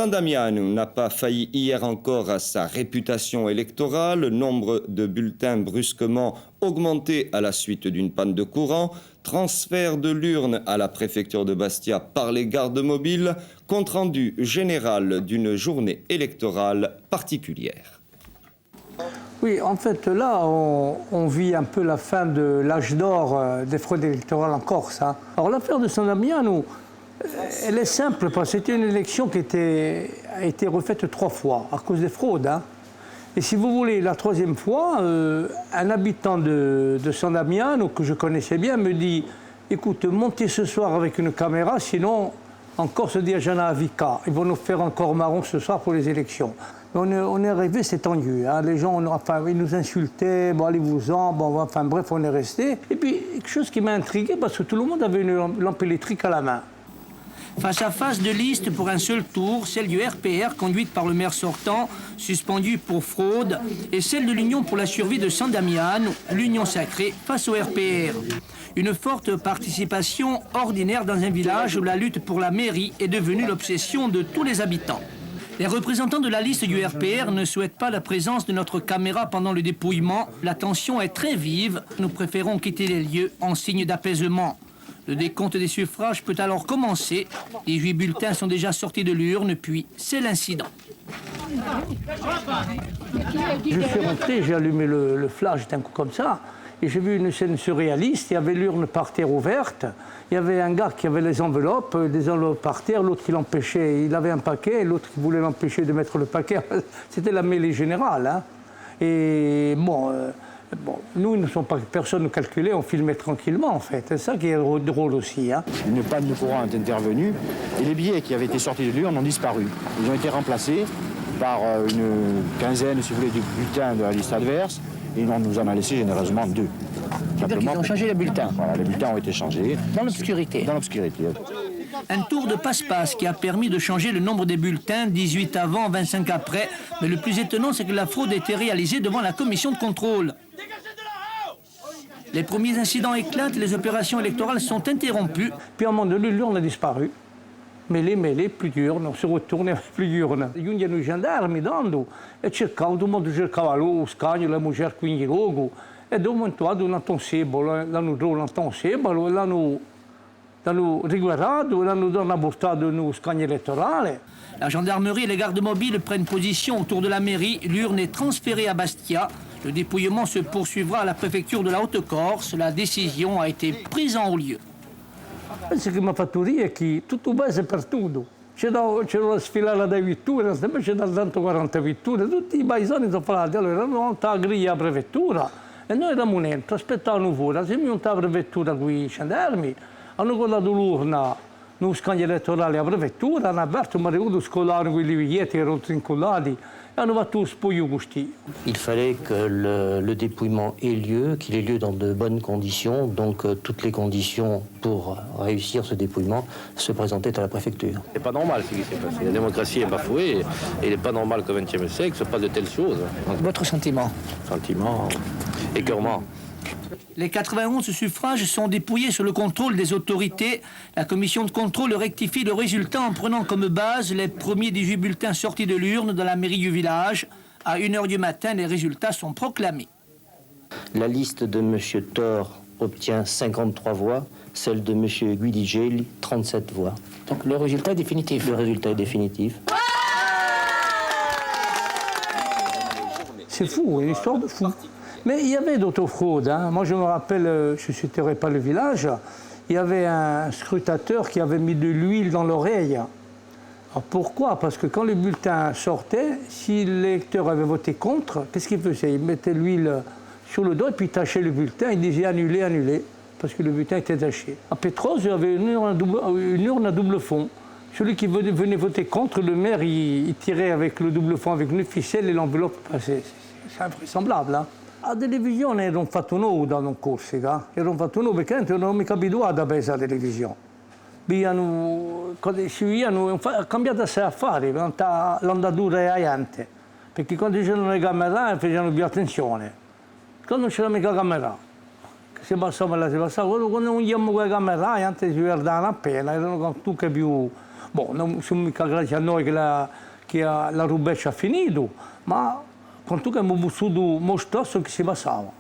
San Damiano n'a pas failli hier encore à sa réputation électorale. Le nombre de bulletins brusquement augmenté à la suite d'une panne de courant, transfert de l'urne à la préfecture de Bastia par les gardes mobiles, compte-rendu général d'une journée électorale particulière. Oui, en fait, là, on vit un peu la fin de l'âge d'or des fraudes électorales en Corse. Hein. Alors, l'affaire de San Damiano, elle est simple, parce que c'était une élection qui a été refaite 3 fois à cause des fraudes. Hein. Et si vous voulez, la 3e fois, un habitant de San Damiano, que je connaissais bien, me dit « Écoute, montez ce soir avec une caméra, sinon, en Corse, dit Jana Avika. Ils vont nous faire encore marron ce soir pour les élections. » On est arrivé, c'est tendu. Hein. Les gens, ils nous insultaient, bon, allez-vous-en, bon, enfin bref, on est resté. Et puis, quelque chose qui m'a intrigué, parce que tout le monde avait une lampe électrique à la main. Face à face de liste pour un seul tour, celle du RPR conduite par le maire sortant, suspendu pour fraude, et celle de l'Union pour la survie de San Damiano, l'Union sacrée face au RPR. Une forte participation ordinaire dans un village où la lutte pour la mairie est devenue l'obsession de tous les habitants. Les représentants de la liste du RPR ne souhaitent pas la présence de notre caméra pendant le dépouillement. La tension est très vive. Nous préférons quitter les lieux en signe d'apaisement. Le décompte des suffrages peut alors commencer. Les 8 bulletins sont déjà sortis de l'urne, puis c'est l'incident. Je suis rentré, j'ai allumé le flash d'un coup comme ça, et j'ai vu une scène surréaliste. Il y avait l'urne par terre ouverte, il y avait un gars qui avait des enveloppes par terre, l'autre qui l'empêchait, il avait un paquet, l'autre qui voulait l'empêcher de mettre le paquet. C'était la mêlée générale. Hein. Et bon, nous, ne sommes pas personne ne calculait, on filmait tranquillement en fait. C'est ça qui est drôle aussi. Hein. Une panne de courant est intervenue et les billets qui avaient été sortis de l'urne ont disparu. Ils ont été remplacés par une quinzaine, si vous voulez, de bulletins de la liste adverse et on nous en a laissé généreusement 2. C'est-à-dire qu'ils ont changé les bulletins. Voilà, les bulletins ont été changés. Dans l'obscurité. Dans l'obscurité. Un tour de passe-passe qui a permis de changer le nombre des bulletins, 18 avant, 25 après. Mais le plus étonnant, c'est que la fraude a été réalisée devant la commission de contrôle. Les premiers incidents éclatent, les opérations électorales sont interrompues. Puis à un moment donné, l'urne a disparu. Mêlée, plus d'urne, on se retourne, plus d'urne. Giungono i gendarmi dando e cercavano, tout le monde cercava lo scagno, la mujer quindi logo. E da un momento ad un altro sebo, l'hanno dato un altro sebo, l'hanno riguardato, l'hanno dato una portata no scagno elettorale. La gendarmerie et les gardes mobiles prennent position autour de la mairie. L'urne est transférée à Bastia. Le dépouillement se poursuivra à la préfecture de la Haute-Corse. La décision a été prise en haut lieu. Ce che mi ha fatto dire è che tutto base per tutto. C'era la sfilata delle vetture, c'era tanto 40 vetture, tutti i paesani sono falati. Allora erano a griglia la prefettura e noi eravamo dentro, aspettavano fuori. Se mi la prefettura con i gendarmi, hanno guardato l'urna nello scambio elettorale alla prefettura, hanno aperto un mariuto scolare con i biglietti che erano trincolati. Il fallait que le dépouillement ait lieu, qu'il ait lieu dans de bonnes conditions. Donc toutes les conditions pour réussir ce dépouillement se présentaient à la préfecture. C'est pas normal ce qui s'est passé. La démocratie est bafouée et il n'est pas normal qu'au XXe siècle se passe de telles choses. Votre sentiment? Sentiment, écœurement. Les 91 suffrages sont dépouillés sous le contrôle des autorités. La commission de contrôle rectifie le résultat en prenant comme base les premiers 18 bulletins sortis de l'urne dans la mairie du village. À 1h du matin, les résultats sont proclamés. La liste de M. Thor obtient 53 voix, celle de M. Guidigeli, 37 voix. Donc le résultat est définitif. Le résultat est définitif. C'est fou, une histoire de fou. Mais il y avait d'autres fraudes. Hein. Moi, je me rappelle, je ne citerai pas le village, il y avait un scrutateur qui avait mis de l'huile dans l'oreille. Alors pourquoi? Parce que quand le bulletin sortait, si l'électeur avait voté contre, qu'est-ce qu'il faisait? Il mettait l'huile sur le dos et puis il tachait le bulletin, il disait annuler, annuler, parce que le bulletin était taché. À Pétros, il y avait une urne à double fond. Celui qui venait voter contre, le maire, il tirait avec le double fond, avec une ficelle et l'enveloppe passait. C'est invraisemblable. Hein. La televisione era un fatto nuovo da non Corsica, era un fatto nuovo perché non ero mica abituato a pensare alla televisione. Hanno cambiato assai affari, l'andatura è aiante, perché quando c'erano le camere facevano più attenzione, quando non c'era mica camera, si passava, quando non abbiamo quelle camere, antes si guardavano appena, erano tutte più non sono mica grazie a noi che la rubeccia ha finito, ma con tutto che abbiamo vissuto molto spesso che si passava.